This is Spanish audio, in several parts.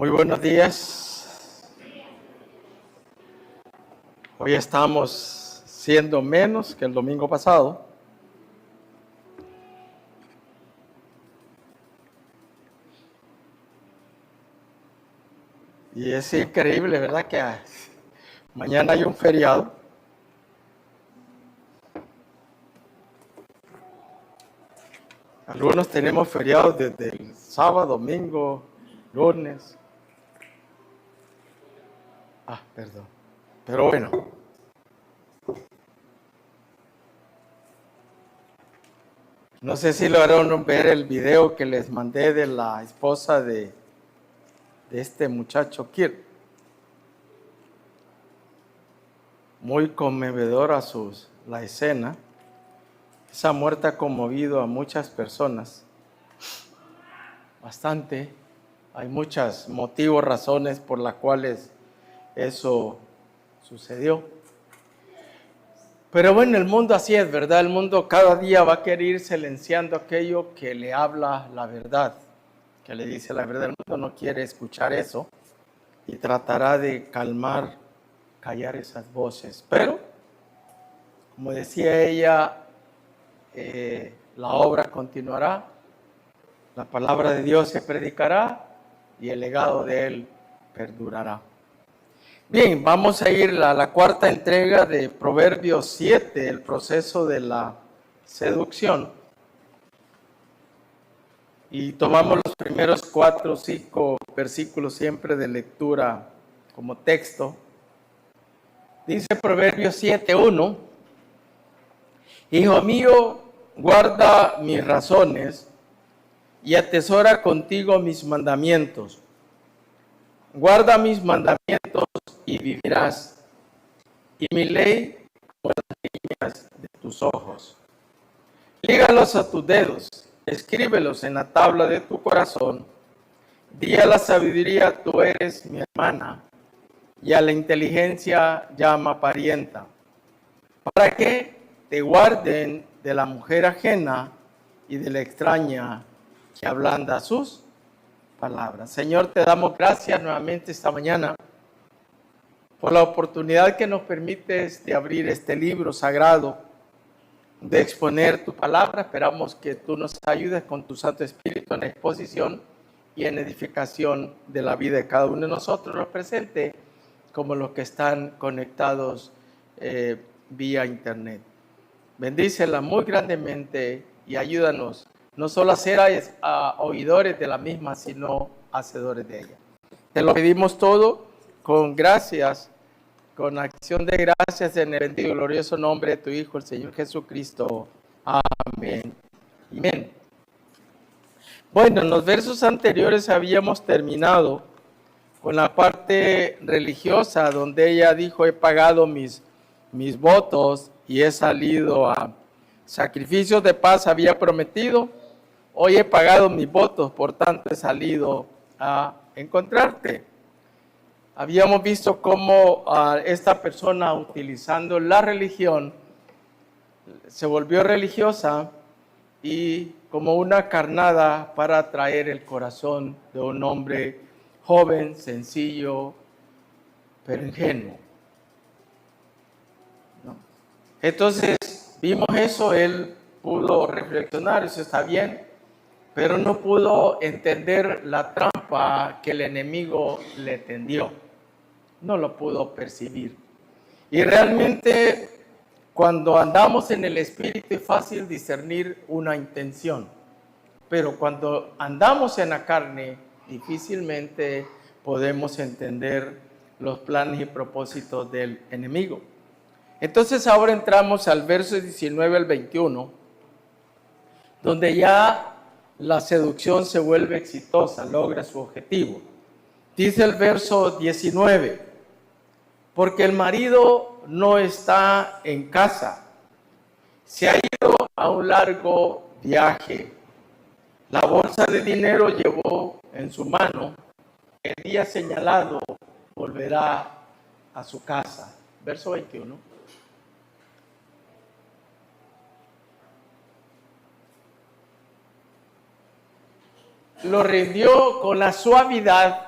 Muy buenos días. Hoy estamos siendo menos que el domingo pasado. Y es increíble, ¿verdad? Que mañana hay un feriado. Algunos tenemos feriados desde el sábado, domingo, lunes. Perdón. Pero bueno. No sé si lograron ver el video que les mandé de la esposa de este muchacho Kirk. Muy conmovedora la escena. Esa muerte ha conmovido a muchas personas. Bastante. Hay muchos motivos, razones por las cuales eso sucedió. Pero bueno, el mundo así es, ¿verdad? El mundo cada día va a querer ir silenciando aquello que le habla la verdad, que le dice la verdad. El mundo no quiere escuchar eso y tratará de callar esas voces. Pero, como decía ella, la obra continuará, la palabra de Dios se predicará y el legado de Él perdurará. Bien, vamos a ir a la cuarta entrega de Proverbios 7, el proceso de la seducción. Y tomamos los primeros 4 o 5 versículos siempre de lectura como texto. Dice Proverbios 7:1, Hijo mío, guarda mis razones y atesora contigo mis mandamientos. Guarda mis mandamientos y vivirás, y mi ley como las líneas de tus ojos. Lígalos a tus dedos, escríbelos en la tabla de tu corazón. Di a la sabiduría, tú eres mi hermana, y a la inteligencia llama parienta, para que te guarden de la mujer ajena y de la extraña que ablanda sus palabras. Señor, te damos gracias nuevamente esta mañana por la oportunidad que nos permites de abrir este libro sagrado, de exponer tu palabra. Esperamos que tú nos ayudes con tu Santo Espíritu en la exposición y en edificación de la vida de cada uno de nosotros, los presentes, como los que están conectados vía internet. Bendícela muy grandemente y ayúdanos no solo a ser oidores de la misma, sino hacedores de ella. Te lo pedimos todo con gracias, con acción de gracias en el bendito y glorioso nombre de tu Hijo, el Señor Jesucristo. Amén. Amén. Bueno, en los versos anteriores habíamos terminado con la parte religiosa, donde ella dijo, he pagado mis votos y he salido a sacrificios de paz, había prometido, hoy he pagado mis votos, por tanto he salido a encontrarte. Habíamos visto cómo esta persona, utilizando la religión, se volvió religiosa y como una carnada para atraer el corazón de un hombre joven, sencillo, pero ingenuo. ¿No? Entonces, vimos eso, él pudo reflexionar, eso está bien, pero no pudo entender la trampa que el enemigo le tendió. No lo pudo percibir. Y realmente, cuando andamos en el Espíritu es fácil discernir una intención, pero cuando andamos en la carne, difícilmente podemos entender los planes y propósitos del enemigo. Entonces ahora entramos al verso 19 al 21, donde ya la seducción se vuelve exitosa, logra su objetivo. Dice el verso 19, porque el marido no está en casa, se ha ido a un largo viaje. La bolsa de dinero llevó en su mano, el día señalado volverá a su casa. Verso 21. Lo rindió con la suavidad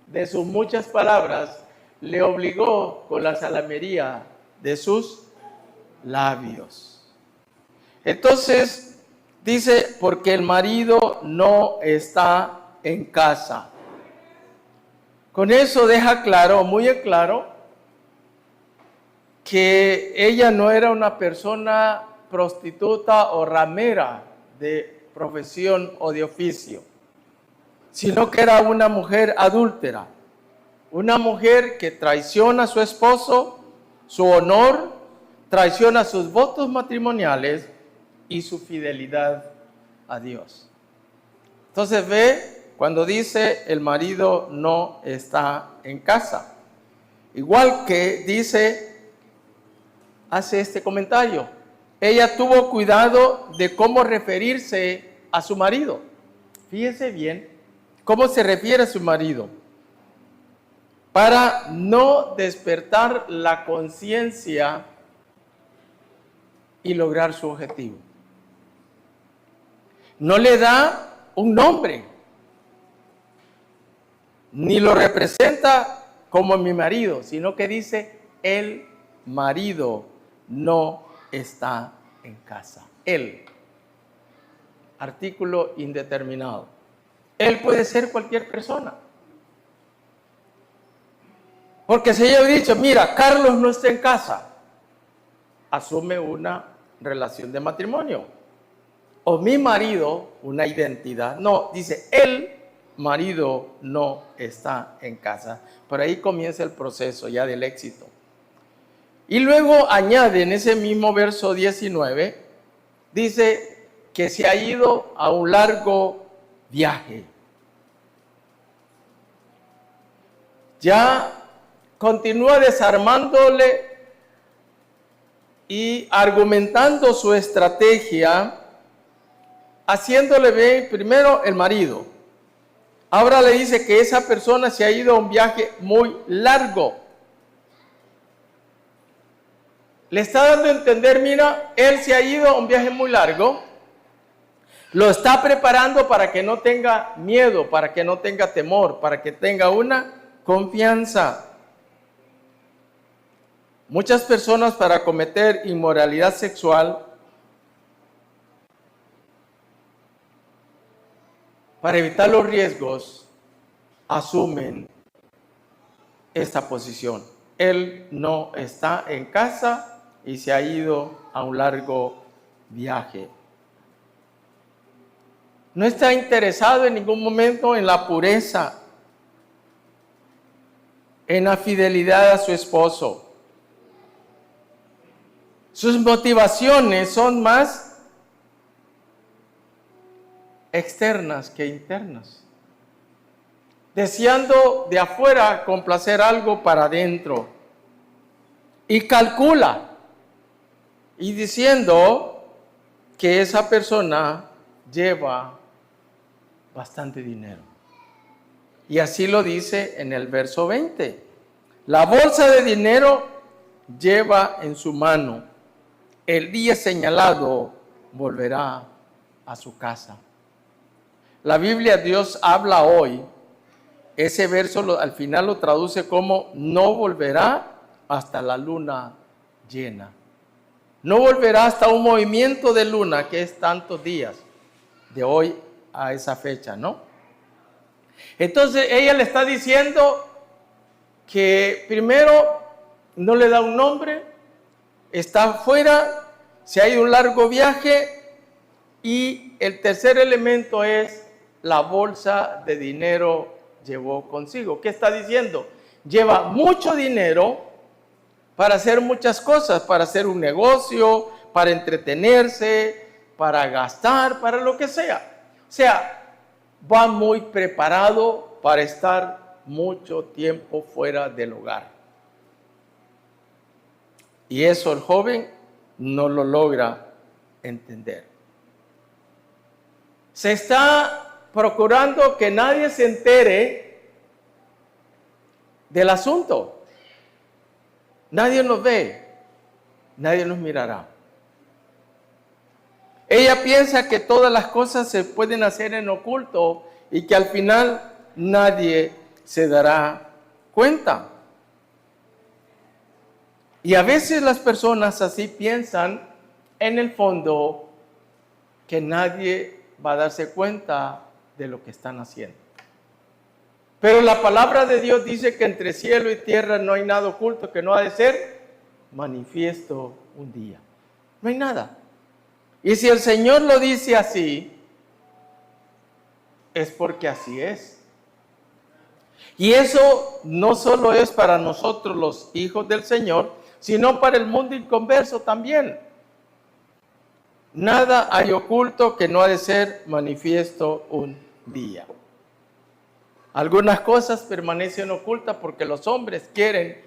de sus muchas palabras, le obligó con la salamería de sus labios. Entonces, dice, porque el marido no está en casa. Con eso deja claro, muy en claro, que ella no era una persona prostituta o ramera de profesión o de oficio, sino que era una mujer adúltera, una mujer que traiciona a su esposo, su honor, traiciona sus votos matrimoniales y su fidelidad a Dios. Entonces ve cuando dice el marido no está en casa. Igual que dice, hace este comentario, ella tuvo cuidado de cómo referirse a su marido. Fíjese bien cómo se refiere a su marido, para no despertar la conciencia y lograr su objetivo. No le da un nombre, ni lo representa como mi marido, sino que dice, el marido no está en casa. Él, artículo indeterminado. Él puede ser cualquier persona. Porque si ella hubiera dicho, mira, Carlos no está en casa, asume una relación de matrimonio. O mi marido, una identidad. No, dice, el marido no está en casa. Por ahí comienza el proceso ya del éxito. Y luego añade en ese mismo verso 19, dice que se ha ido a un largo viaje. Ya continúa desarmándole y argumentando su estrategia, haciéndole ver primero el marido. Ahora le dice que esa persona se ha ido a un viaje muy largo. Le está dando a entender, mira, él se ha ido a un viaje muy largo. Lo está preparando para que no tenga miedo, para que no tenga temor, para que tenga una confianza. Muchas personas, para cometer inmoralidad sexual, para evitar los riesgos, asumen esta posición. Él no está en casa y se ha ido a un largo viaje. No está interesado en ningún momento en la pureza, en la fidelidad a su esposo. Sus motivaciones son más externas que internas, deseando de afuera complacer algo para adentro, y calcula y diciendo que esa persona lleva bastante dinero. Y así lo dice en el verso 20. La bolsa de dinero lleva en su mano. El día señalado volverá a su casa. La Biblia, Dios habla hoy, ese verso al final lo traduce como no volverá hasta la luna llena. No volverá hasta un movimiento de luna que es tantos días de hoy a esa fecha, ¿no? Entonces ella le está diciendo que primero no le da un nombre, está afuera, se ha ido un largo viaje, y el tercer elemento es la bolsa de dinero llevó consigo. ¿Qué está diciendo? Lleva mucho dinero para hacer muchas cosas, para hacer un negocio, para entretenerse, para gastar, para lo que sea. O sea, va muy preparado para estar mucho tiempo fuera del hogar. Y eso el joven no lo logra entender. Se está procurando que nadie se entere del asunto. Nadie nos ve, nadie nos mirará. Ella piensa que todas las cosas se pueden hacer en oculto y que al final nadie se dará cuenta. Y a veces las personas así piensan en el fondo que nadie va a darse cuenta de lo que están haciendo. Pero la palabra de Dios dice que entre cielo y tierra no hay nada oculto que no ha de ser manifiesto un día. No hay nada. Y si el Señor lo dice así, es porque así es. Y eso no solo es para nosotros los hijos del Señor, sino para el mundo inconverso también. Nada hay oculto que no ha de ser manifiesto un día. Algunas cosas permanecen ocultas porque los hombres quieren,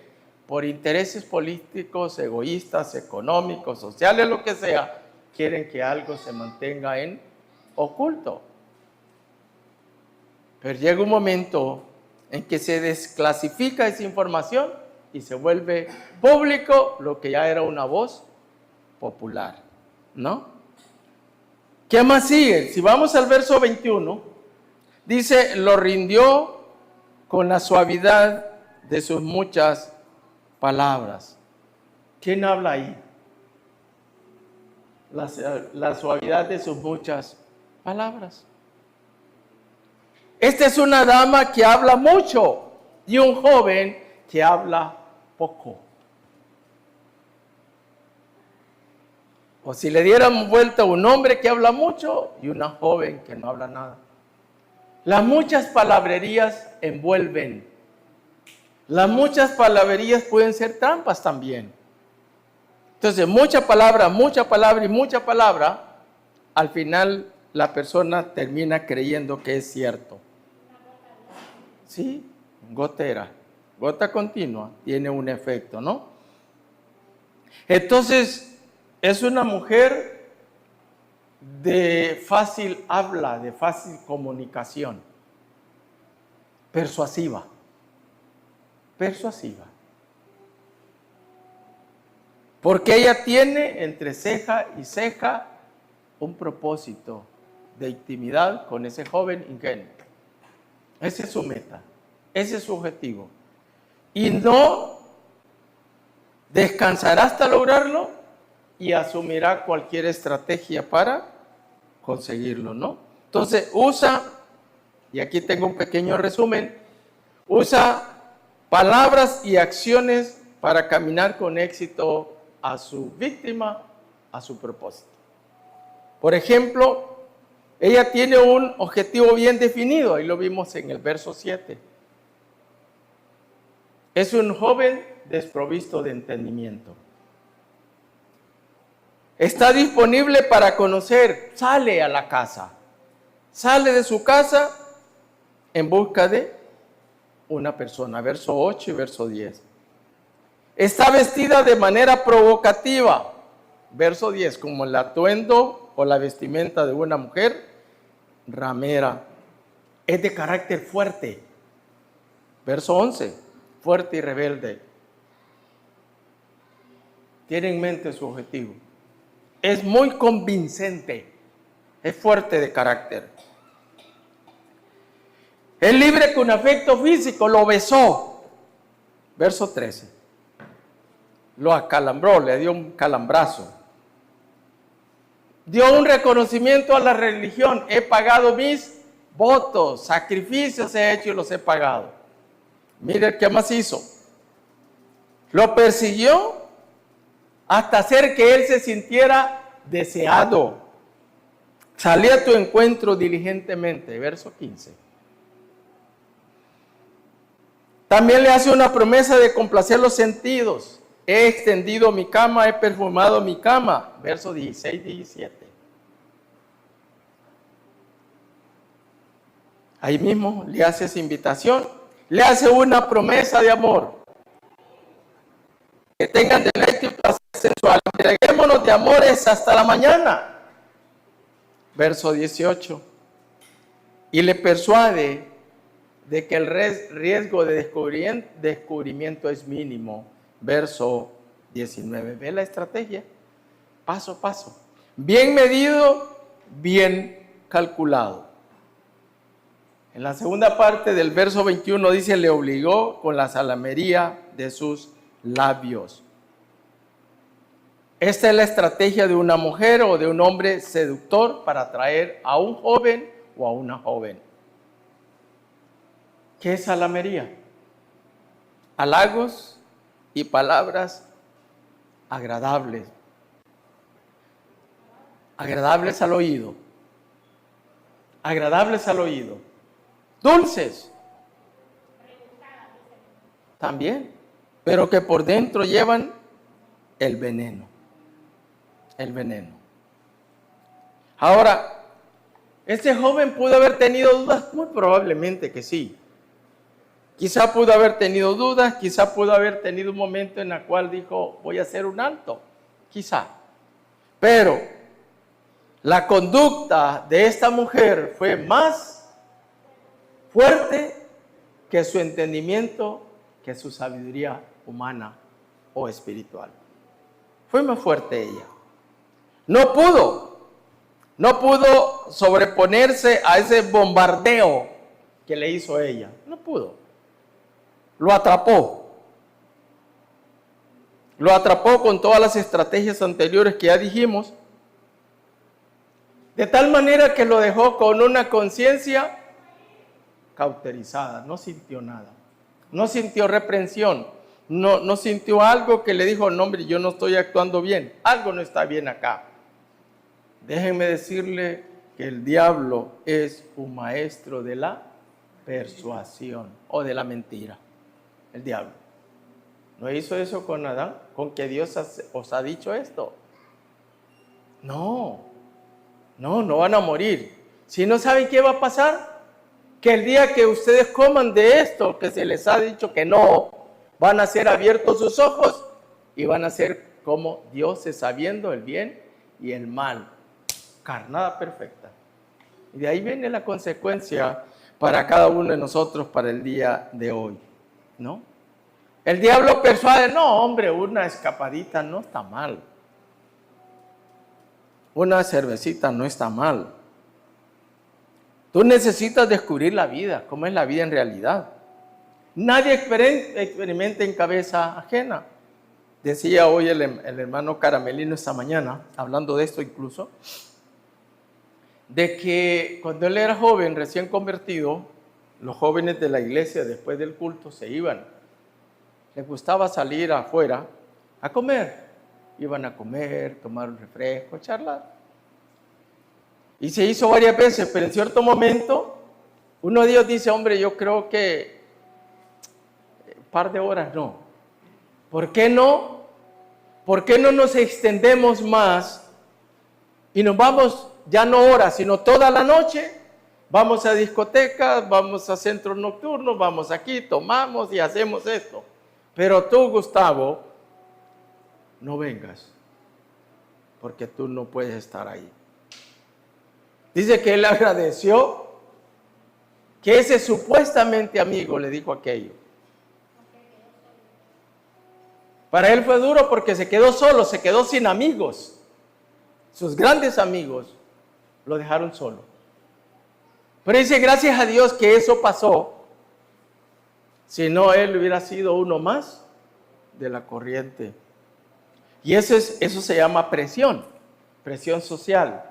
por intereses políticos, egoístas, económicos, sociales, lo que sea, quieren que algo se mantenga en oculto. Pero llega un momento en que se desclasifica esa información y se vuelve público lo que ya era una voz popular, ¿no? ¿Qué más sigue? Si vamos al verso 21, dice, lo rindió con la suavidad de sus muchas palabras. ¿Quién habla ahí? La suavidad de sus muchas palabras. Esta es una dama que habla mucho y un joven que habla poco. O si le dieran vuelta a un hombre que habla mucho y una joven que no habla nada. Las muchas palabrerías envuelven. Las muchas palabrerías pueden ser trampas también. Entonces, mucha palabra y mucha palabra, al final la persona termina creyendo que es cierto. Sí, gotera, gota continua, tiene un efecto, ¿no? Entonces, es una mujer de fácil habla, de fácil comunicación, persuasiva. Porque ella tiene entre ceja y ceja un propósito de intimidad con ese joven ingenuo. Esa es su meta, ese es su objetivo. Y no descansará hasta lograrlo y asumirá cualquier estrategia para conseguirlo, ¿no? Entonces usa, y aquí tengo un pequeño resumen, usa palabras y acciones para caminar con éxito a su víctima, a su propósito. Por ejemplo, ella tiene un objetivo bien definido, ahí lo vimos en el verso 7. Es un joven desprovisto de entendimiento. Está disponible para conocer, sale a la casa, sale de su casa en busca de una persona, verso 8 y verso 10. Está vestida de manera provocativa, verso 10, como el atuendo o la vestimenta de una mujer ramera. Es de carácter fuerte, verso 11, fuerte y rebelde. Tiene en mente su objetivo. Es muy convincente, es fuerte de carácter. Es libre con afecto físico, lo besó. Verso 13. Lo acalambró, le dio un calambrazo. Dio un reconocimiento a la religión. He pagado mis votos, sacrificios he hecho y los he pagado. Mire qué más hizo. Lo persiguió hasta hacer que él se sintiera deseado. Salí a tu encuentro diligentemente, verso 15. También le hace una promesa de complacer los sentidos. He extendido mi cama, he perfumado mi cama, verso 16 y 17. Ahí mismo le hace esa invitación, le hace una promesa de amor. Que tengan deleite y placer sensual. Entreguémonos de amores hasta la mañana. Verso 18. Y le persuade de que el riesgo de descubrimiento es mínimo. Verso 19. ¿Ve la estrategia? Paso a paso. Bien medido, bien calculado. En la segunda parte del verso 21 dice, le obligó con la salamería de sus labios. Esta es la estrategia de una mujer o de un hombre seductor para atraer a un joven o a una joven. ¿Qué es salamería? Halagos y palabras agradables. Agradables al oído. Agradables al oído. Dulces. También. Pero que por dentro llevan el veneno. El veneno. Ahora, ¿este joven pudo haber tenido dudas? Muy probablemente que sí. Quizá pudo haber tenido dudas, quizá pudo haber tenido un momento en el cual dijo, voy a hacer un alto. Quizá. Pero la conducta de esta mujer fue más fuerte que su entendimiento, que su sabiduría humana o espiritual. Fue más fuerte ella. No pudo sobreponerse a ese bombardeo que le hizo ella. No pudo. Lo atrapó. Lo atrapó con todas las estrategias anteriores que ya dijimos. De tal manera que lo dejó con una conciencia cauterizada. No sintió nada. No sintió reprensión. No sintió algo que le dijo, no hombre, yo no estoy actuando bien. Algo no está bien acá. Déjenme decirle que el diablo es un maestro de la persuasión o de la mentira. El diablo. ¿No hizo eso con Adán? ¿Con que Dios os ha dicho esto? No van a morir. Si no saben qué va a pasar, que el día que ustedes coman de esto, que se les ha dicho que no, van a ser abiertos sus ojos y van a ser como dioses sabiendo el bien y el mal. Carnada perfecta. Y de ahí viene la consecuencia para cada uno de nosotros para el día de hoy, ¿no? El diablo persuade, no, hombre, una escapadita no está mal. Una cervecita no está mal. Tú necesitas descubrir la vida, cómo es la vida en realidad. Nadie experimenta en cabeza ajena. Decía hoy el hermano Caramelino esta mañana, hablando de esto incluso, de que cuando él era joven, recién convertido, los jóvenes de la iglesia después del culto se iban. Les gustaba salir afuera a comer. Iban a comer, tomar un refresco, charlar. Y se hizo varias veces, pero en cierto momento, uno de ellos dice, hombre, yo creo que un par de horas no. ¿Por qué no? ¿Por qué no nos extendemos más y nos vamos, ya no horas, sino toda la noche? Vamos a discotecas, vamos a centros nocturnos, vamos aquí, tomamos y hacemos esto. Pero tú, Gustavo, no vengas, porque tú no puedes estar ahí. Dice que él agradeció que ese supuestamente amigo le dijo aquello. Para él fue duro porque se quedó solo, se quedó sin amigos. Sus grandes amigos lo dejaron solo. Pero dice, gracias a Dios que eso pasó. Si no, él hubiera sido uno más de la corriente. Y eso se llama presión social,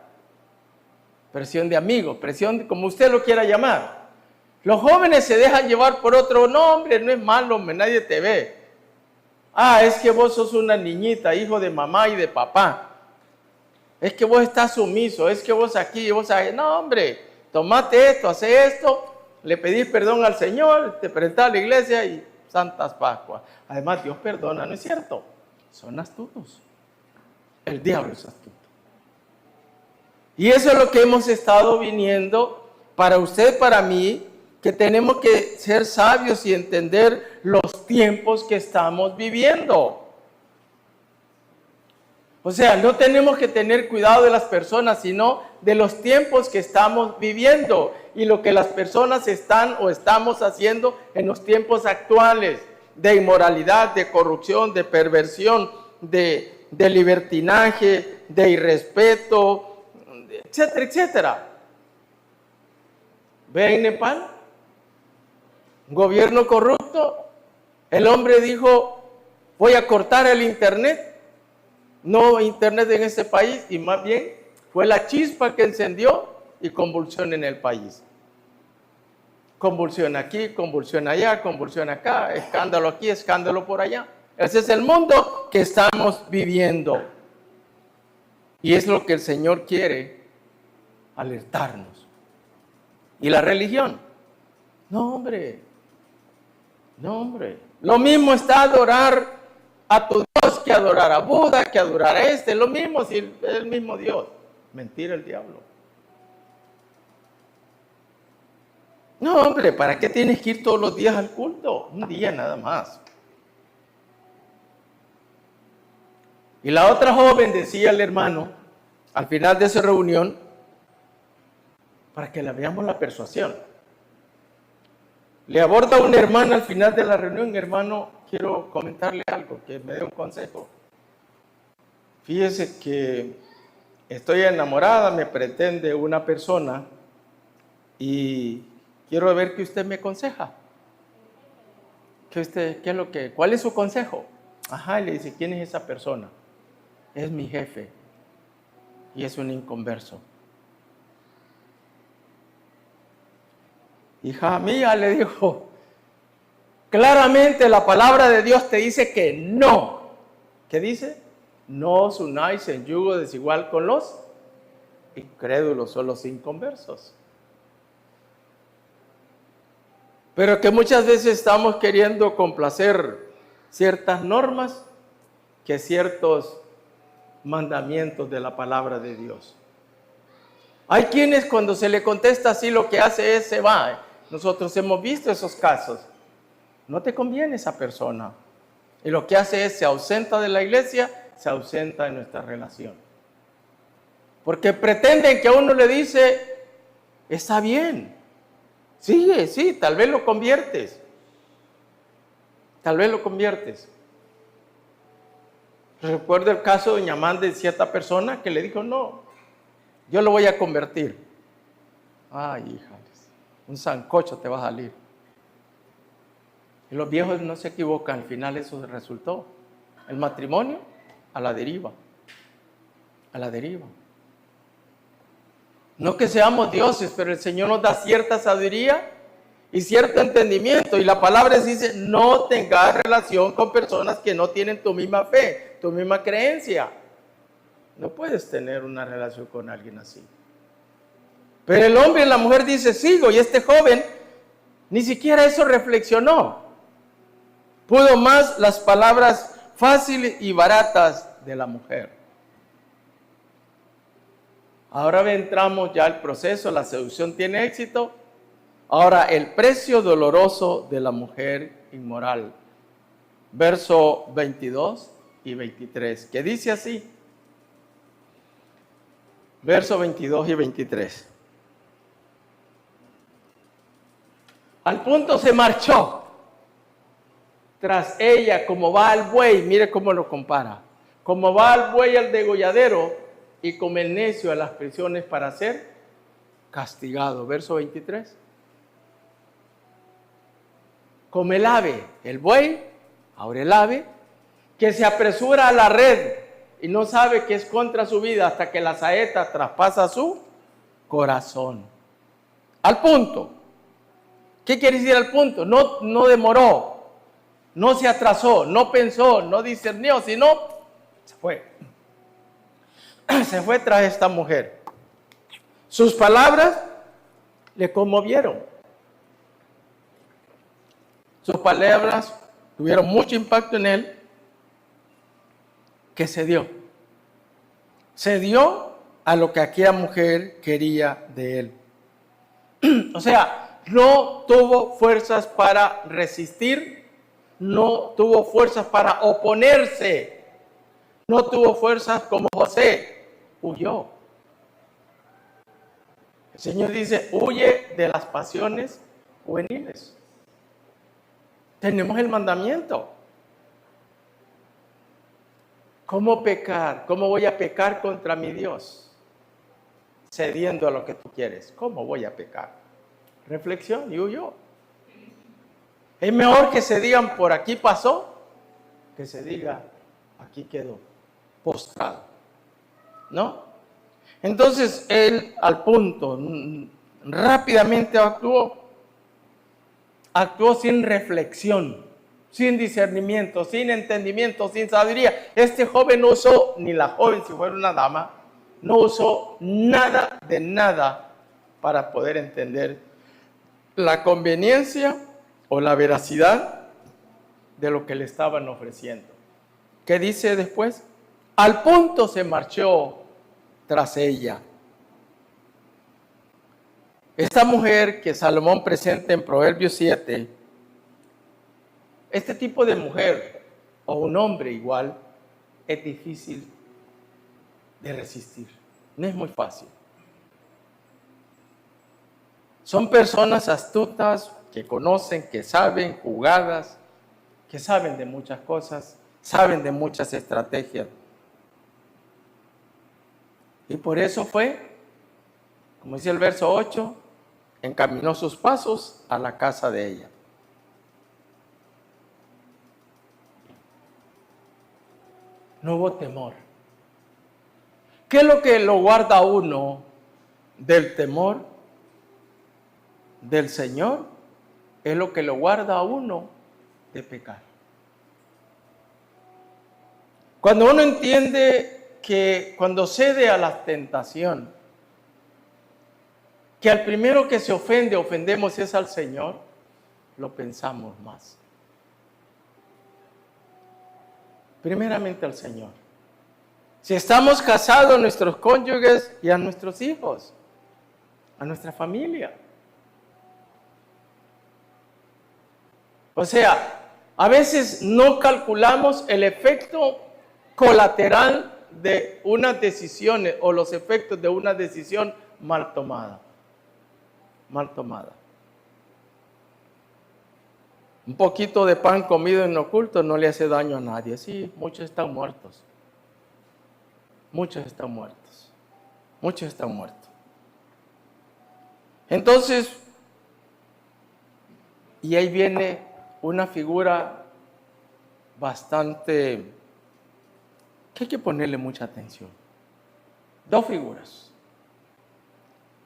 presión de amigos, presión como usted lo quiera llamar. Los jóvenes se dejan llevar por otro, no hombre, no es malo, hombre, nadie te ve. Ah, es que vos sos una niñita, hijo de mamá y de papá. Es que vos estás sumiso, es que vos aquí, vos ahí. No hombre, tomate esto, hace esto, le pedís perdón al Señor, te presentás a la iglesia y Santas Pascuas. Además, Dios perdona, ¿no es cierto? Son astutos. El diablo es astuto. Y eso es lo que hemos estado viniendo para usted, para mí, que tenemos que ser sabios y entender los tiempos que estamos viviendo. O sea, no tenemos que tener cuidado de las personas, sino de los tiempos que estamos viviendo y lo que las personas están o estamos haciendo en los tiempos actuales, de inmoralidad, de corrupción, de perversión, de libertinaje, de irrespeto, etcétera, etcétera. Ve en Nepal, Un gobierno corrupto. El hombre dijo, voy a cortar el internet. No internet en este país, y más bien fue la chispa que encendió y convulsión en el país. Convulsión aquí, convulsión allá, convulsión acá, escándalo aquí, escándalo por allá. Ese es el mundo que estamos viviendo. Y es lo que el Señor quiere alertarnos. ¿Y la religión? No, hombre. No, hombre. Lo mismo está adorar a tu Dios que adorar a Buda, que adorar a este. Lo mismo, si es el mismo Dios. Mentira el diablo. No, hombre, ¿para qué tienes que ir todos los días al culto? Un día nada más. Y la otra joven decía al hermano, al final de esa reunión, para que la veamos la persuasión. Le aborda una hermana al final de la reunión, hermano, quiero comentarle algo, que me dé un consejo. Fíjese que estoy enamorada, me pretende una persona y quiero ver qué usted me aconseja. ¿Cuál es su consejo? Ajá, y le dice, ¿quién es esa persona? Es mi jefe y es un inconverso. Hija mía, le dijo, claramente la palabra de Dios te dice que no. ¿Qué dice? No os unáis en yugo desigual con los incrédulos o los inconversos. Pero que muchas veces estamos queriendo complacer ciertas normas que ciertos mandamientos de la palabra de Dios. Hay quienes cuando se le contesta así lo que hace es se va. Nosotros hemos visto esos casos. No te conviene esa persona. Y lo que hace es se ausenta de la iglesia, se ausenta de nuestra relación. Porque pretenden que a uno le dice, está bien, sigue, sí, tal vez lo conviertes. Tal vez lo conviertes. Recuerdo el caso de doña Amanda de cierta persona que le dijo, no, yo lo voy a convertir. Ay, hija, un sancocho te va a salir. Y los viejos no se equivocan, al final eso resultó. El matrimonio a la deriva. A la deriva. No que seamos dioses, pero el Señor nos da cierta sabiduría y cierto entendimiento. Y la palabra dice, no tengas relación con personas que no tienen tu misma fe, tu misma creencia. No puedes tener una relación con alguien así. Pero el hombre y la mujer dice, sigo. Y este joven ni siquiera eso reflexionó. Pudo más las palabras fáciles y baratas de la mujer. Ahora entramos ya al proceso, la seducción tiene éxito. Ahora el precio doloroso de la mujer inmoral. Verso 22 y 23, que dice así. Verso 22 y 23. Al punto se marchó tras ella como va al buey, mire cómo lo compara, como va al buey al degolladero y como el necio a las prisiones para ser castigado. Verso 23. Como el ave, el buey, ahora el ave, que se apresura a la red y no sabe que es contra su vida hasta que la saeta traspasa su corazón. Al punto. ¿Qué quiere decir al punto? No demoró, no se atrasó, no pensó, no discernió, sino se fue. Se fue tras esta mujer. Sus palabras le conmovieron. Sus palabras tuvieron mucho impacto en él, que se dio. Se dio a lo que aquella mujer quería de él. O sea, no tuvo fuerzas para resistir, no tuvo fuerzas para oponerse, no tuvo fuerzas como José, huyó. El Señor dice, huye de las pasiones juveniles. Tenemos el mandamiento. ¿Cómo pecar? ¿Cómo voy a pecar contra mi Dios? Cediendo a lo que tú quieres. ¿Cómo voy a pecar? Reflexión y huyó. Es mejor que se digan por aquí pasó, que se diga aquí quedó postrado, ¿no? Entonces él al punto rápidamente actuó sin reflexión, sin discernimiento, sin entendimiento, sin sabiduría. Este joven no usó, ni la joven si fuera una dama, no usó nada de nada para poder entender la conveniencia o la veracidad de lo que le estaban ofreciendo. ¿Qué dice después? Al punto se marchó tras ella. Esta mujer que Salomón presenta en Proverbios 7, este tipo de mujer o un hombre igual es difícil de resistir. No es muy fácil. Son personas astutas que conocen, que saben, jugadas, que saben de muchas cosas, saben de muchas estrategias. Y por eso fue, como dice el verso 8, encaminó sus pasos a la casa de ella. No hubo temor. ¿Qué es lo que lo guarda a uno del temor del Señor? Es lo que lo guarda a uno de pecar. Cuando uno entiende que cuando cede a la tentación, que al primero que se ofende, ofendemos es al Señor, lo pensamos más. Primeramente al Señor. Si estamos casados, a nuestros cónyuges y a nuestros hijos, a nuestra familia. O sea, a veces no calculamos el efecto colateral de unas decisiones o los efectos de una decisión mal tomada. Mal tomada. Un poquito de pan comido en oculto no le hace daño a nadie. Sí, muchos están muertos. Muchos están muertos. Muchos están muertos. Entonces, y ahí viene una figura bastante, que hay que ponerle mucha atención. Dos figuras.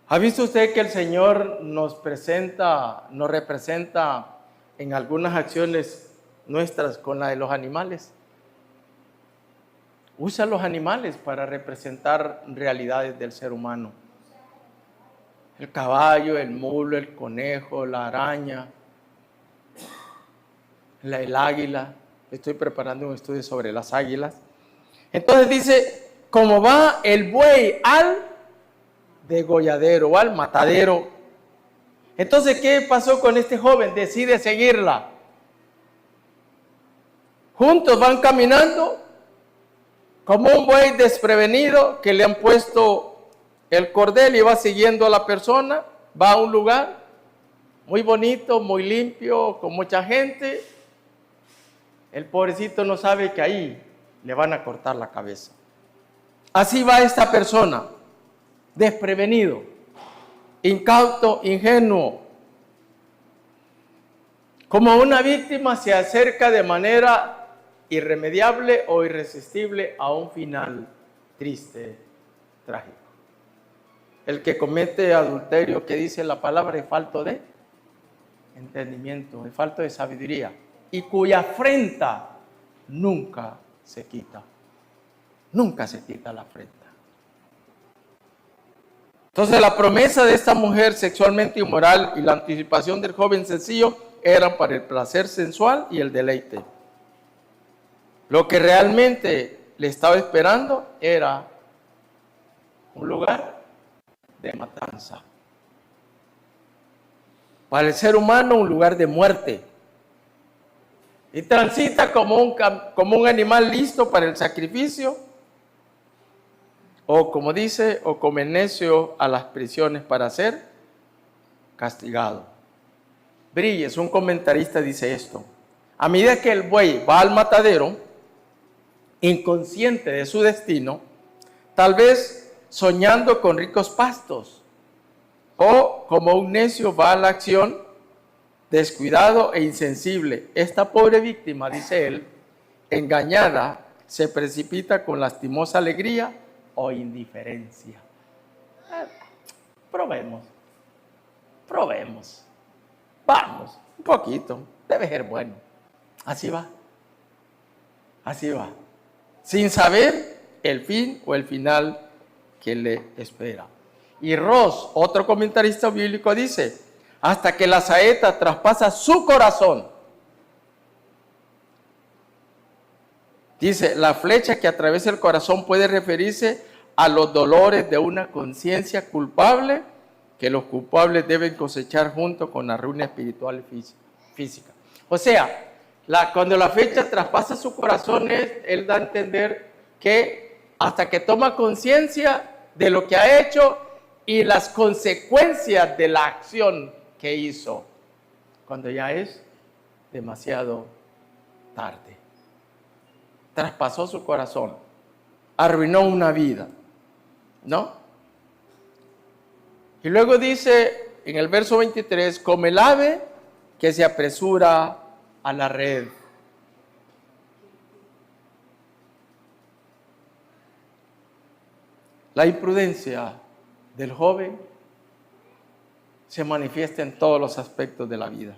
¿Ha visto usted que el Señor nos representa en algunas acciones nuestras con la de los animales? Usa los animales para representar realidades del ser humano. El caballo, el mulo, el conejo, la araña, el águila. Estoy preparando un estudio sobre las águilas. Entonces dice, como va el buey al degolladero o al matadero. Entonces, ¿qué pasó con este joven? Decide seguirla. Juntos van caminando como un buey desprevenido que le han puesto el cordel y va siguiendo a la persona. Va a un lugar muy bonito, muy limpio, con mucha gente. El pobrecito no sabe que ahí le van a cortar la cabeza. Así va esta persona, desprevenido, incauto, ingenuo. Como una víctima se acerca de manera irremediable o irresistible a un final triste, trágico. El que comete adulterio, que dice la palabra, es falto de entendimiento, es falto de sabiduría, y cuya afrenta nunca se quita. Nunca se quita la afrenta. Entonces la promesa de esta mujer sexualmente inmoral y la anticipación del joven sencillo eran para el placer sensual y el deleite. Lo que realmente le estaba esperando era un lugar de matanza. Para el ser humano, un lugar de muerte. Y transita como un animal listo para el sacrificio, o como dice, o como el necio a las prisiones para ser castigado. Brilles, un comentarista, dice esto: a medida que el buey va al matadero, inconsciente de su destino, tal vez soñando con ricos pastos, o como un necio va a la acción descuidado e insensible. Esta pobre víctima, dice él, engañada, se precipita con lastimosa alegría o indiferencia. Probemos. Vamos, un poquito, debe ser bueno. Así va. Sin saber el fin o el final que le espera. Y Ross, otro comentarista bíblico, dice, hasta que la saeta traspasa su corazón. Dice, la flecha que atraviesa el corazón puede referirse a los dolores de una conciencia culpable que los culpables deben cosechar junto con la ruina espiritual y física. O sea, cuando la flecha traspasa su corazón, él da a entender que hasta que toma conciencia de lo que ha hecho y las consecuencias de la acción que hizo, cuando ya es demasiado tarde. Traspasó su corazón, arruinó una vida, ¿no? Y luego dice en el verso 23, como el ave que se apresura a la red. La imprudencia del joven se manifiesta en todos los aspectos de la vida.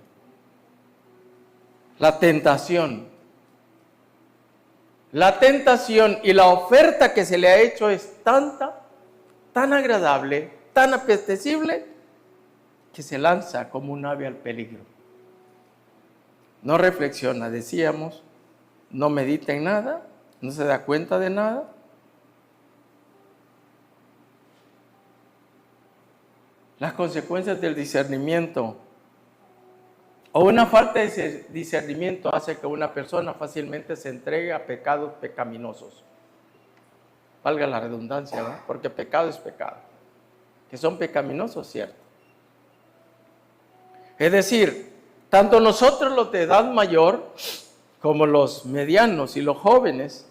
La tentación y la oferta que se le ha hecho es tanta, tan agradable, tan apetecible, que se lanza como un ave al peligro. No reflexiona, decíamos, no medita en nada, no se da cuenta de nada. Las consecuencias del discernimiento o una falta de discernimiento hace que una persona fácilmente se entregue a pecados pecaminosos. Valga la redundancia, ¿no? Porque pecado es pecado. Que son pecaminosos, cierto. Es decir, tanto nosotros los de edad mayor como los medianos y los jóvenes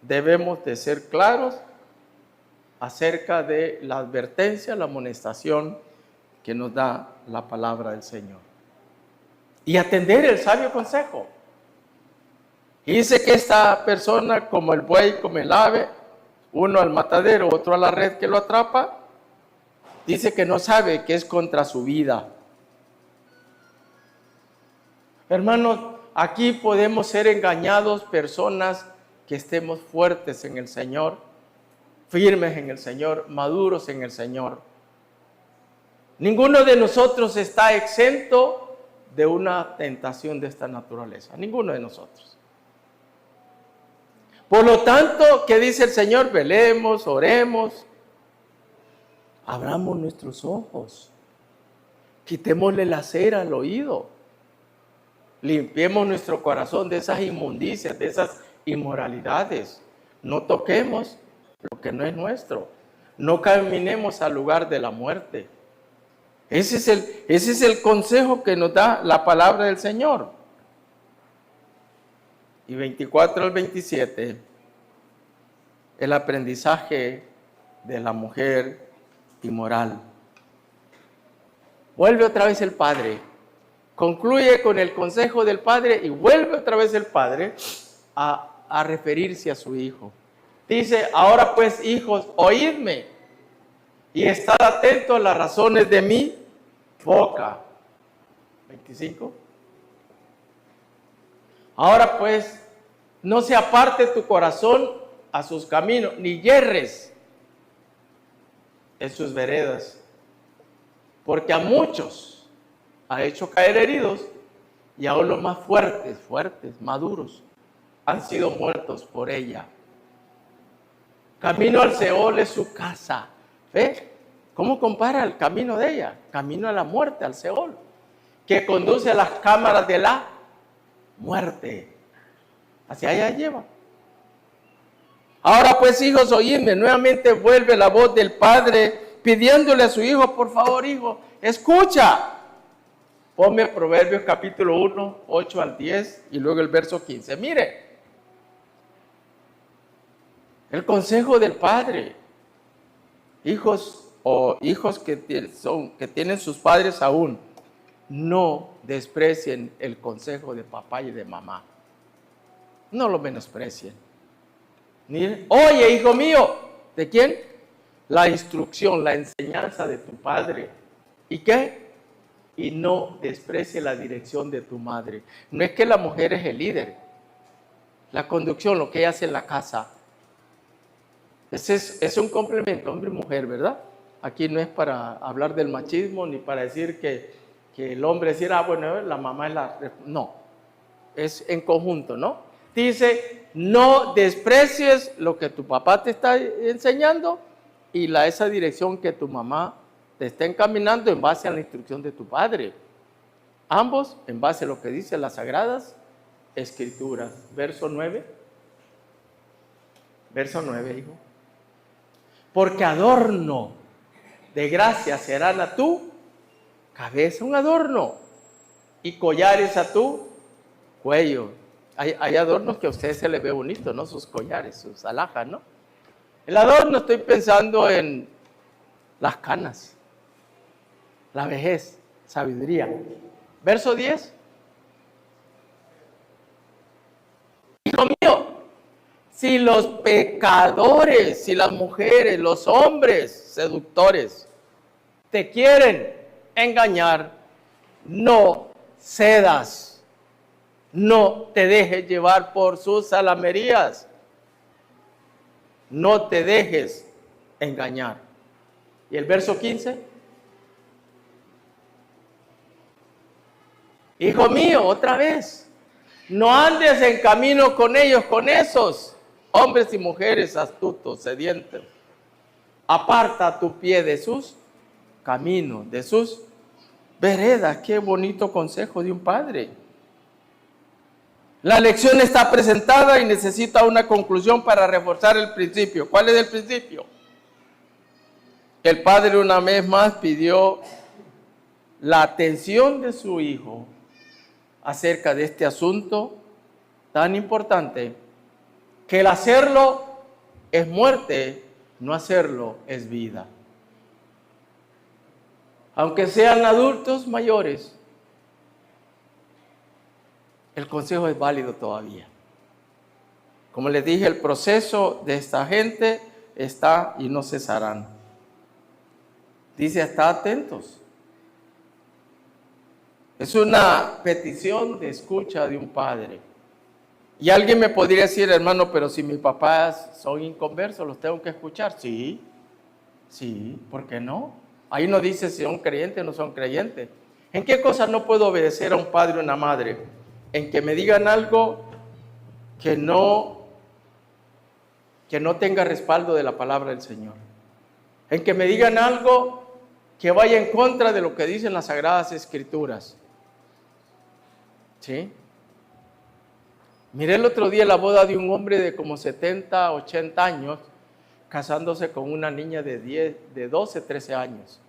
debemos de ser claros acerca de la advertencia, la amonestación que nos da la palabra del Señor. Y atender el sabio consejo. Y dice que esta persona, como el buey, como el ave, uno al matadero, otro a la red que lo atrapa, dice que no sabe que es contra su vida. Hermanos, aquí podemos ser engañados personas que estemos fuertes en el Señor, firmes en el Señor, maduros en el Señor. Ninguno de nosotros está exento de una tentación de esta naturaleza. Ninguno de nosotros. Por lo tanto, ¿qué dice el Señor? Velemos, oremos, abramos nuestros ojos, quitémosle la cera al oído, limpiemos nuestro corazón de esas inmundicias, de esas inmoralidades. No toquemos lo que no es nuestro. No caminemos al lugar de la muerte. Ese es el consejo que nos da la palabra del Señor. Y 24 al 27, el aprendizaje de la mujer inmoral. Vuelve otra vez el padre. Concluye con el consejo del padre y vuelve otra vez el padre a referirse a su hijo. Dice, ahora pues, hijos, oídme y estad atentos a las razones de mi boca. 25. Ahora pues, no se aparte tu corazón a sus caminos, ni yerres en sus veredas, porque a muchos ha hecho caer heridos, y aún los más fuertes, maduros, han sido muertos por ella. Camino al Seol es su casa. ¿Ve? ¿Cómo compara el camino de ella? Camino a la muerte, al Seol, que conduce a las cámaras de la muerte. Hacia allá lleva. Ahora pues, hijos, oídme. Nuevamente vuelve la voz del padre pidiéndole a su hijo, por favor, hijo, escucha. Ponme Proverbios capítulo 1, 8 al 10 y luego el verso 15. Mire, el consejo del padre. Hijos o hijos que tienen sus padres aún, no desprecien el consejo de papá y de mamá. No lo menosprecien. Oye, hijo mío, ¿de quién? La instrucción, la enseñanza de tu padre. ¿Y qué? Y no desprecie la dirección de tu madre. No es que la mujer es el líder. La conducción, lo que ella hace en la casa. Ese es un complemento, hombre y mujer, ¿verdad? Aquí no es para hablar del machismo ni para decir que el hombre decir, bueno, la mamá es la... No, es en conjunto, ¿no? Dice, no desprecies lo que tu papá te está enseñando y esa dirección que tu mamá te está encaminando en base a la instrucción de tu padre. Ambos en base a lo que dicen las Sagradas Escrituras. Verso 9. Verso 9, hijo. Porque adorno de gracia serán a tu cabeza, un adorno, y collares a tu cuello. Hay adornos que a ustedes se les ve bonito, ¿no? Sus collares, sus alhajas, ¿no? El adorno, estoy pensando en las canas, la vejez, sabiduría. Verso 10. Hijo mío, si los pecadores, si las mujeres, los hombres seductores te quieren engañar, no cedas, no te dejes llevar por sus salamerías, no te dejes engañar. Y el verso 15. Hijo mío, otra vez, no andes en camino con ellos, con esos hombres y mujeres astutos, sedientos. Aparta tu pie de sus caminos, de sus veredas. Qué bonito consejo de un padre. La lección está presentada y necesita una conclusión para reforzar el principio. ¿Cuál es el principio? El padre una vez más pidió la atención de su hijo acerca de este asunto tan importante, que el hacerlo es muerte, no hacerlo es vida. Aunque sean adultos mayores, el consejo es válido todavía. Como les dije, el proceso de esta gente está y no cesarán. Dice, está atentos. Es una petición de escucha de un padre. Y alguien me podría decir, hermano, pero si mis papás son inconversos, ¿los tengo que escuchar? Sí, ¿por qué no? Ahí no dice si son creyentes o no son creyentes. ¿En qué cosas no puedo obedecer a un padre o una madre? En que me digan algo que no tenga respaldo de la palabra del Señor. En que me digan algo que vaya en contra de lo que dicen las Sagradas Escrituras. ¿Sí? Miré el otro día la boda de un hombre de como 70, 80 años, casándose con una niña de 12, 13 años.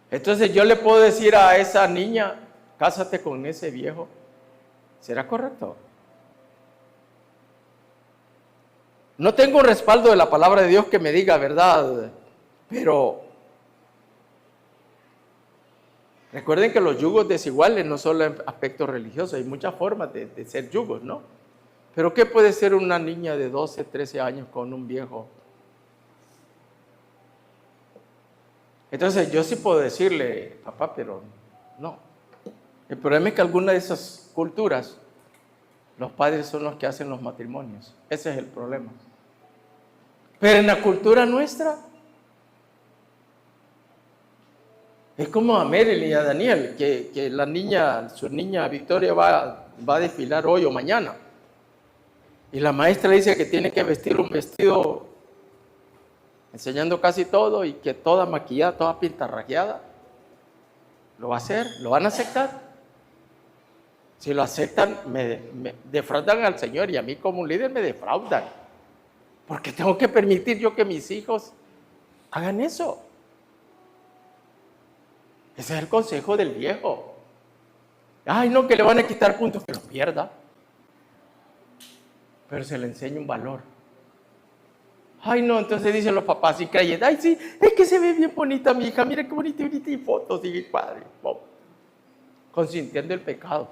Entonces yo le puedo decir a esa niña, cásate con ese viejo. ¿Será correcto? No tengo un respaldo de la palabra de Dios que me diga verdad, pero recuerden que los yugos desiguales no solo en aspectos religiosos, hay muchas formas de ser yugos, ¿no? Pero ¿qué puede ser una niña de 12, 13 años con un viejo? Entonces yo sí puedo decirle, papá, pero no. El problema es que algunas de esas culturas, los padres son los que hacen los matrimonios. Ese es el problema. Pero en la cultura nuestra, es como a Meryl y a Daniel, que la niña, su niña Victoria va a desfilar hoy o mañana. Y la maestra dice que tiene que vestir un vestido enseñando casi todo y que toda maquillada, toda pintarrajeada. ¿Lo va a hacer? ¿Lo van a aceptar? Si lo aceptan, me defraudan al Señor y a mí como un líder me defraudan. Porque tengo que permitir yo que mis hijos hagan eso. Ese es el consejo del viejo. Ay, no, que le van a quitar puntos, que los pierda. Pero se le enseña un valor. Ay, no, entonces dicen los papás y creen, ay, sí, es que se ve bien bonita mi hija, mira qué bonita y fotos y padre. Oh, consintiendo el pecado.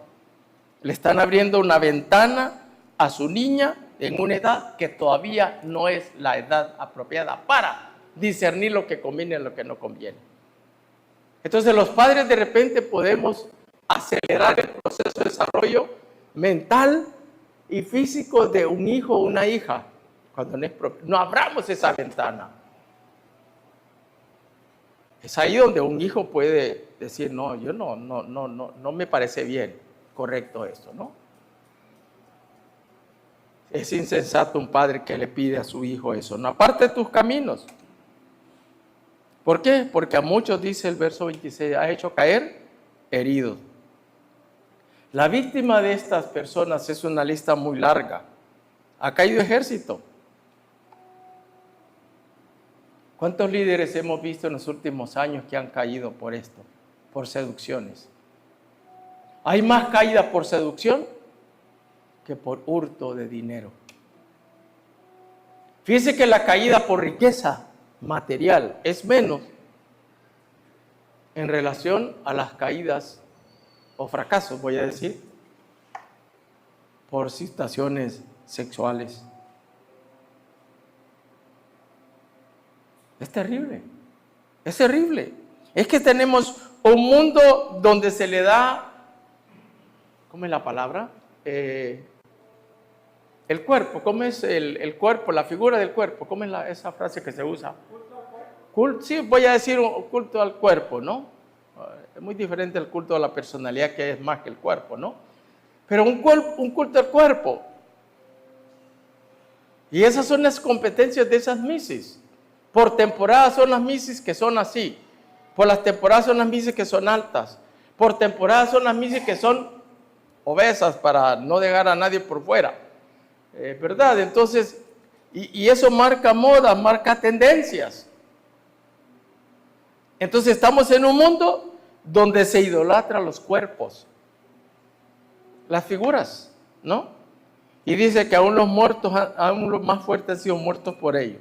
Le están abriendo una ventana a su niña en una edad que todavía no es la edad apropiada para discernir lo que conviene y lo que no conviene. Entonces los padres de repente podemos acelerar el proceso de desarrollo mental y físico de un hijo o una hija cuando no es propio. No abramos esa ventana. Es ahí donde un hijo puede decir, no, yo no me parece bien, correcto esto, ¿no? Es insensato un padre que le pide a su hijo eso, no aparte de tus caminos. ¿Por qué? Porque a muchos, dice el verso 26, ha hecho caer heridos. La víctima de estas personas es una lista muy larga. Ha caído ejército. ¿Cuántos líderes hemos visto en los últimos años que han caído por esto? Por seducciones. Hay más caídas por seducción que por hurto de dinero. Fíjese que la caída por riqueza material es menos en relación a las caídas o fracasos, voy a decir, por situaciones sexuales. Es terrible, es terrible. Es que tenemos un mundo donde se le da, ¿cómo es la palabra? El cuerpo, ¿cómo es el cuerpo, la figura del cuerpo? ¿Cómo es esa frase que se usa? Sí, voy a decir un culto al cuerpo, ¿no? Es muy diferente el culto a la personalidad, que es más que el cuerpo, ¿no? Pero un culto al cuerpo. Y esas son las competencias de esas misis. Por temporadas son las misis que son así. Por las temporadas son las misis que son altas. Por temporadas son las misis que son obesas para no dejar a nadie por fuera. ¿Verdad? Entonces, y eso marca moda, marca tendencias. Entonces estamos en un mundo donde se idolatran los cuerpos, las figuras, ¿no? Y dice que aún los muertos, aún los más fuertes han sido muertos por ello.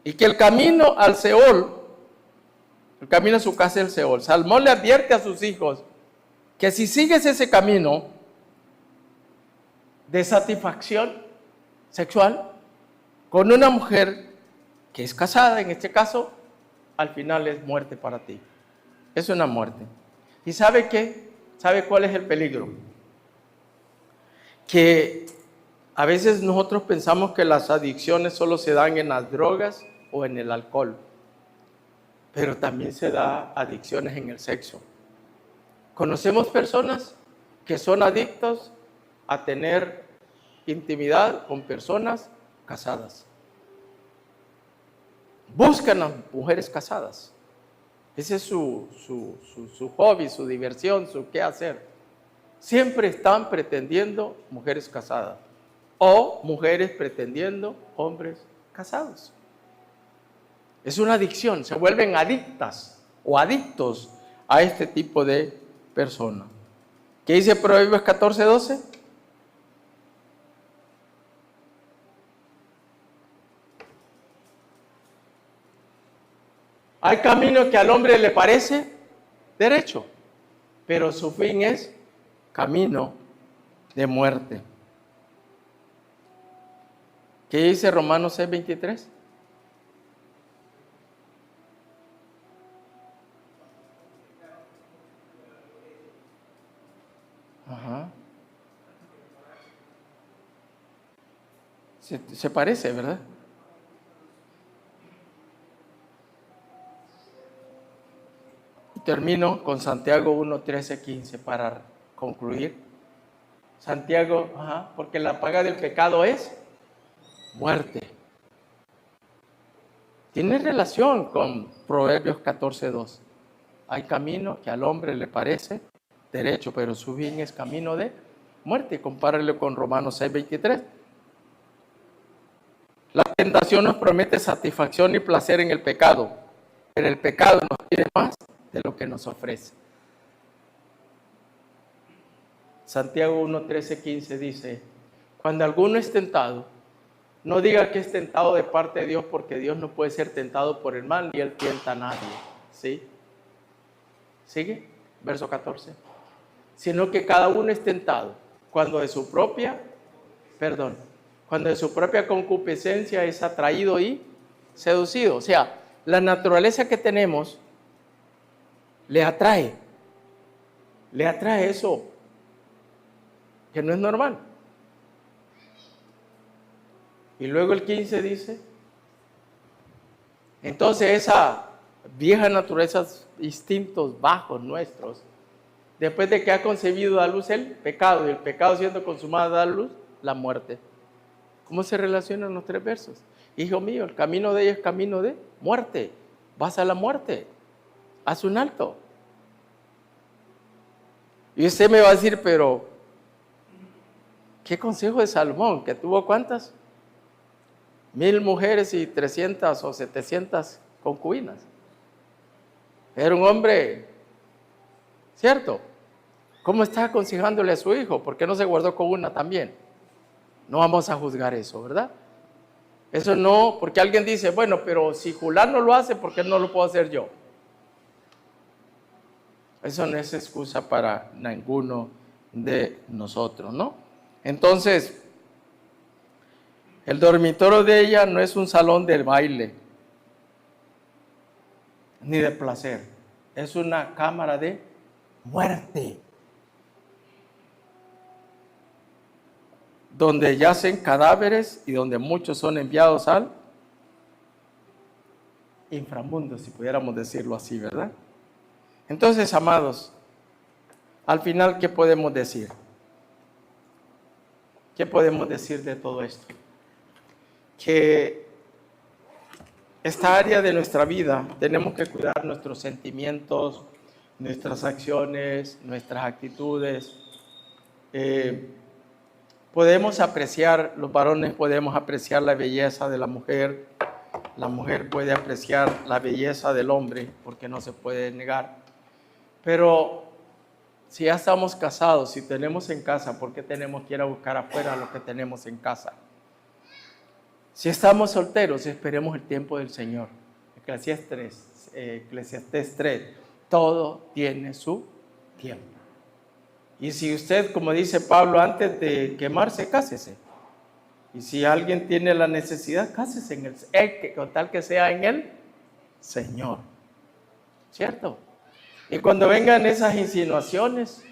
Y que el camino al Seol, el camino a su casa es el Seol. Salmón le advierte a sus hijos que si sigues ese camino de satisfacción sexual con una mujer que es casada, en este caso, al final es muerte para ti. Es una muerte. ¿Y sabe qué? ¿Sabe cuál es el peligro? Que a veces nosotros pensamos que las adicciones solo se dan en las drogas o en el alcohol, pero también se da adicciones en el sexo. Conocemos personas que son adictos a tener intimidad con personas casadas. Buscan a mujeres casadas. Ese es su hobby, su diversión, su qué hacer. Siempre están pretendiendo mujeres casadas o mujeres pretendiendo hombres casados. Es una adicción, se vuelven adictas o adictos a este tipo de personas. ¿Qué dice Proverbios 14:12? Hay camino que al hombre le parece derecho, pero su fin es camino de muerte. ¿Qué dice Romanos 6:23? Ajá. Se parece, ¿verdad? Termino con Santiago 1:13-15 para concluir. Santiago, porque la paga del pecado es muerte. Tiene relación con Proverbios 14:2. Hay camino que al hombre le parece derecho, pero su fin es camino de muerte. Compáralo con Romanos 6:23. La tentación nos promete satisfacción y placer en el pecado, pero el pecado nos pide más de lo que nos ofrece. Santiago 1:13-15 dice: cuando alguno es tentado, No diga que es tentado de parte de Dios, porque Dios no puede ser tentado por el mal, ni Él tienta a nadie. ¿Sí? ¿Sigue? Verso 14. Sino que cada uno es tentado cuando de su propia concupiscencia es atraído y seducido. O sea, la naturaleza que tenemos le atrae eso que no es normal. Y luego el 15 dice, entonces esa vieja naturaleza, instintos bajos nuestros, después de que ha concebido a luz el pecado, y el pecado siendo consumado da a luz la muerte. ¿Cómo se relacionan los tres versos? Hijo mío, el camino de ella es camino de muerte. Vas a la muerte. Haz un alto. Y usted me va a decir, pero ¿qué consejo de Salomón? ¿Que tuvo cuántas? 1000 mujeres y 300 o 700 concubinas. Era un hombre, ¿cierto? ¿Cómo está aconsejándole a su hijo? ¿Por qué no se guardó con una también? No vamos a juzgar eso, ¿verdad? Eso no, porque alguien dice, bueno, pero si fulano lo hace, ¿por qué no lo puedo hacer yo? Eso no es excusa para ninguno de nosotros, ¿no? Entonces, el dormitorio de ella no es un salón de baile, ni de placer. Es una cámara de muerte, donde yacen cadáveres y donde muchos son enviados al inframundo, si pudiéramos decirlo así, ¿verdad? Entonces, amados, al final, ¿qué podemos decir? ¿Qué podemos decir de todo esto? Que esta área de nuestra vida tenemos que cuidar nuestros sentimientos, nuestras acciones, nuestras actitudes. Podemos apreciar, los varones podemos apreciar la belleza de la mujer puede apreciar la belleza del hombre, porque no se puede negar. Pero si ya estamos casados, si tenemos en casa, ¿por qué tenemos que ir a buscar afuera lo que tenemos en casa? Si estamos solteros, esperemos el tiempo del Señor. Eclesiastés 3, todo tiene su tiempo. Y si usted, como dice Pablo, antes de quemarse, cásese. Y si alguien tiene la necesidad, cásese con tal que sea en el Señor. ¿Cierto? Y cuando vengan esas insinuaciones,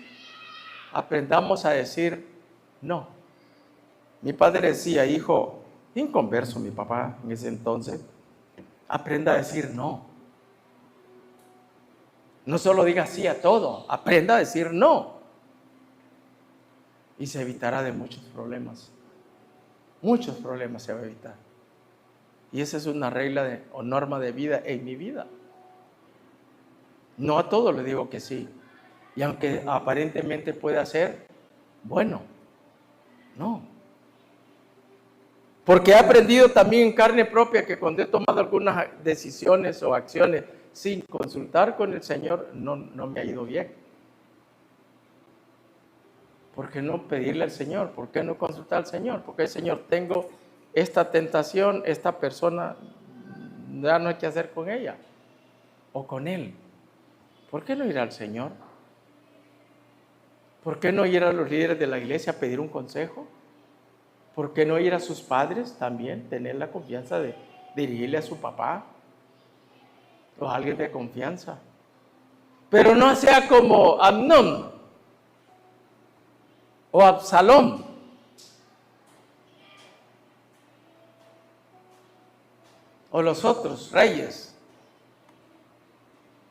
aprendamos a decir no. Mi padre decía, hijo, inconverso mi papá en ese entonces, aprenda a decir no. No solo diga sí a todo, aprenda a decir no. Y se evitará de muchos problemas. Muchos problemas se va a evitar. Y esa es una regla o norma de vida en mi vida. No a todo le digo que sí. Y aunque aparentemente pueda ser bueno, no. Porque he aprendido también en carne propia que cuando he tomado algunas decisiones o acciones sin consultar con el Señor, no me ha ido bien. ¿Por qué no pedirle al Señor? ¿Por qué no consultar al Señor? Porque el Señor, tengo esta tentación, esta persona, ya no hay que hacer con ella o con él. ¿Por qué no ir al Señor? ¿Por qué no ir a los líderes de la iglesia a pedir un consejo? ¿Por qué no ir a sus padres también? Tener la confianza de dirigirle a su papá o a alguien de confianza. Pero no sea como Amnón o Absalón. O los otros reyes,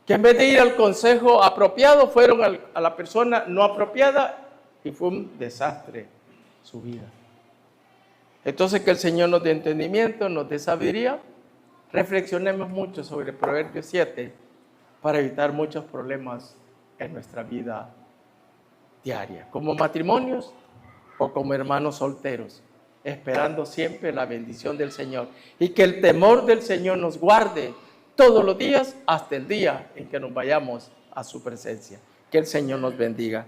que en vez de ir al consejo apropiado, fueron a la persona no apropiada y fue un desastre su vida. Entonces, que el Señor nos dé entendimiento, nos dé sabiduría. Reflexionemos mucho sobre Proverbios 7 para evitar muchos problemas en nuestra vida diaria, como matrimonios o como hermanos solteros, esperando siempre la bendición del Señor y que el temor del Señor nos guarde todos los días hasta el día en que nos vayamos a su presencia. Que el Señor nos bendiga.